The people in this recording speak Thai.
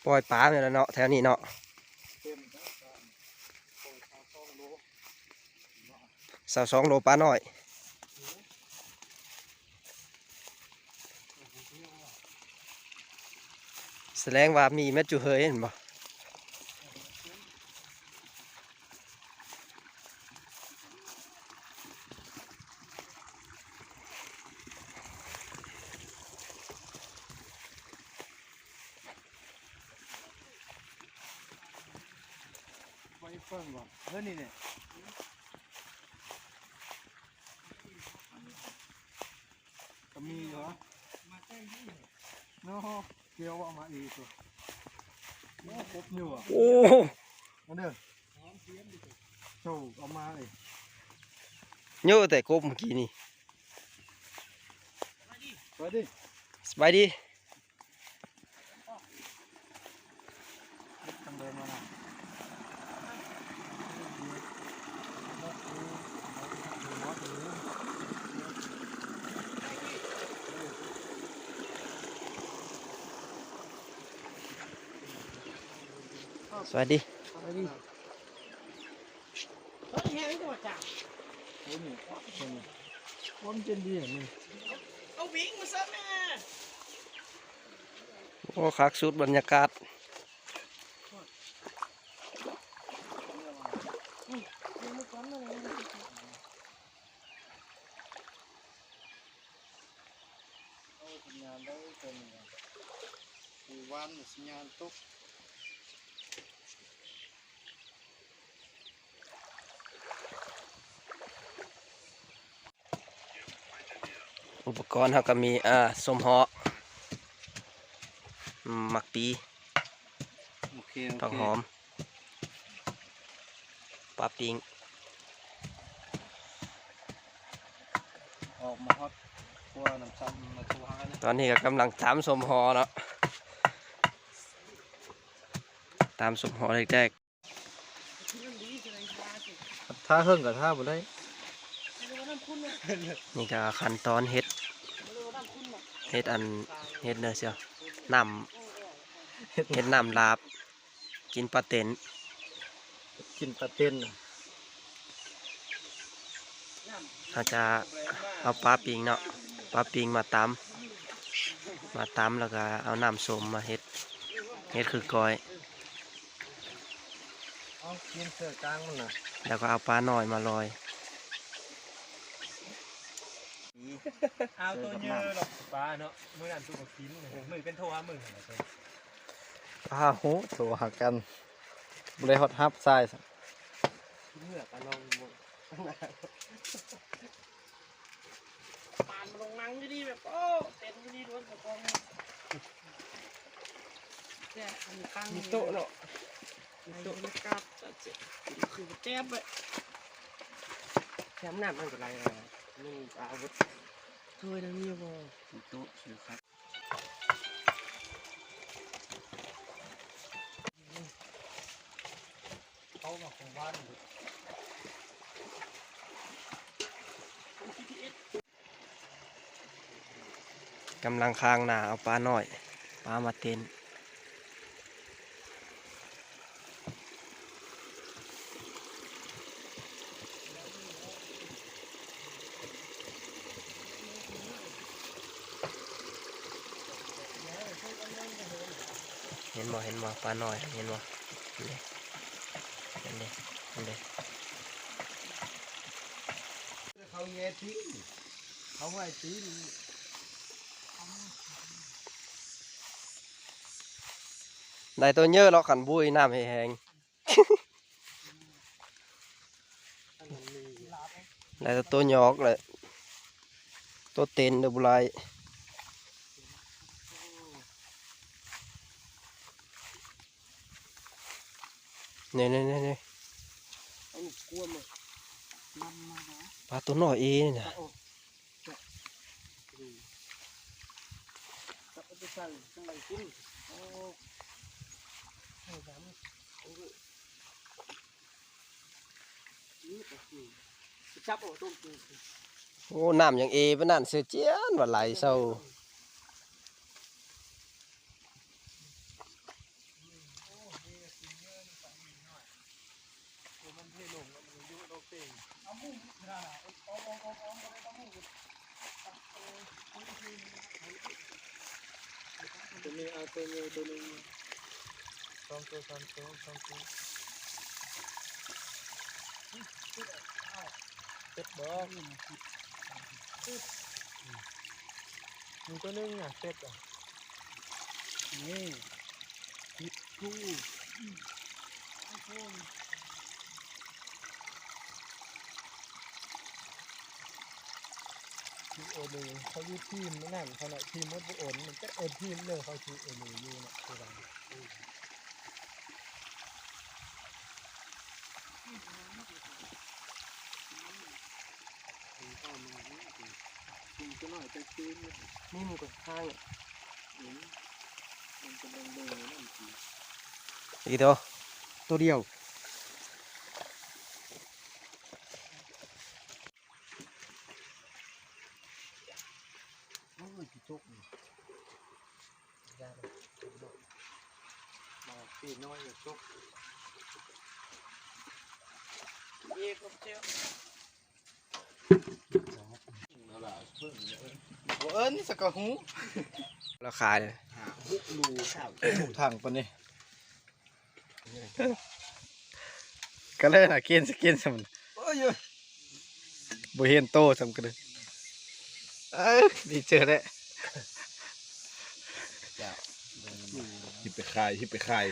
ปล่อยปลาเนี่ยเนาะแถวนี้เนาะ22 โลปลาน้อยแสดงว่ามีแม่จุเฮยเห็นบ่ไว้เพิ่งก่อนเฮ้ยนี่เนี่ยก็มีเหรอเนาะเกี่ยวเอามาอีกตัวโอ้ครบอยู่อ่ะ โอ้ มาเด้อโชว์เอามาเลย เยอะแต่กบเมื่อกี้นี่ ไปดิ สบายดี ทำเดินมาหน่อยสวัสดี ไปดิ เฮ้ยแห้งจังหวะจ้ะ โอ้ยนี่ว่ามันเป็นดีอ่ะนี่ เอาวิ่งมาซะแม่ โอ้คักสุดบรรยากาศ สัญญาณได้เป็นคือวันสัญญาณตก อุปกรณ์เขาก็มีส้มเหาะหมักปี โอเค ผักหอมปลาปิง ออกมาฮอตกว่าน้ำซ้ำมาทูฮาเนี่ย ตอนนี้ก็กำลังตามส้มเหาะเนาะตามส้มเหาะแรก ท่าเฮิ่งกับท่าบ่ได้ ๆนี่ก็ขั้นตอนเฮ็ดเฮ็ดเนื้อเสียวน้ำเฮ็ดน้ำลาบกินปลาเต็น กินปลาเต้น อาจจะเอาปลาปิงเนาะปลาปิงมาตำแล้วก็เอาน้ำส้มมาเฮ็ดคือกอย เอากินเสือกลางมันน่ะ แล้วก็เอาปลาหน่อยมาลอย เอาตัวเยอะหรอกปลาเนาะมือนั่นตัวกินมือเป็นโทรหามือเหรอ ปลาโหโถหักกันบริฮอตฮับทรายสัก เมื่อปลาลองหมดปานมาลงนั่งดีๆแบบโอ้เต็นดีๆล้วนกับกองเนี่ยมีตั้งมีโต๊ะเนาะมีโต๊ะมีกราบจัดเสร็จคือแจ๊บไปแถมน้ำมันเป็นไรอ่ะไม่มีอาวุธเคยนะมีบ่มีโต๊ะซื้อครับเขามาของบ้าน กำลังค้างหนาเอาปลาหน่อยปลามาเต็นเห็นบ่ปลาหน่อยเห็นบ่เห็นเด้ เขาแย่ทิ้งเขาไว้ทิ้ง ได้ตัวเยอะแล้วขันบุยน้ำแห้งได้ตัวหยอกเลยตัวเต็นเดบุไรนี่ปลาตัวน้อยเองเนี่ยโอ้น้ำอย่างปะนั่นเสียเจียนว่าไหลเศร้า ตัวนี้เอาตัวนี้ตัวนึงสองตัวสามตัวสองตัวเป็ดดอกมีตัวนึงอ่ะเป็ดอ่ะนี่เป็ดกู้ทีโอเลยเขาอยู่ทีมนั่นเขาเนาะทีมมดบุโอนมันก็ทีมเลยเขาทีโอเลยอยู่เนาะตัวนั้นกินก็หน่อยจะกิน นี่มันก็ข้างอ่ะ มันจะเป็นเบอร์นั่นสิ อีตัว ตัวเดียว โอ้ยกี่จุกนี่ยากเลยมาปีน้อยอย่าจุก เย่ก็เจ้า เอิ้นสกหู ราคาเลย บุกรูข้าวบุกทางปะนี่ ก็เลยน่ะกินสกินสมัน โอ้ย บ่เห็นโตสำกันเลยดีเจอแล้ว ฮิปไปคาย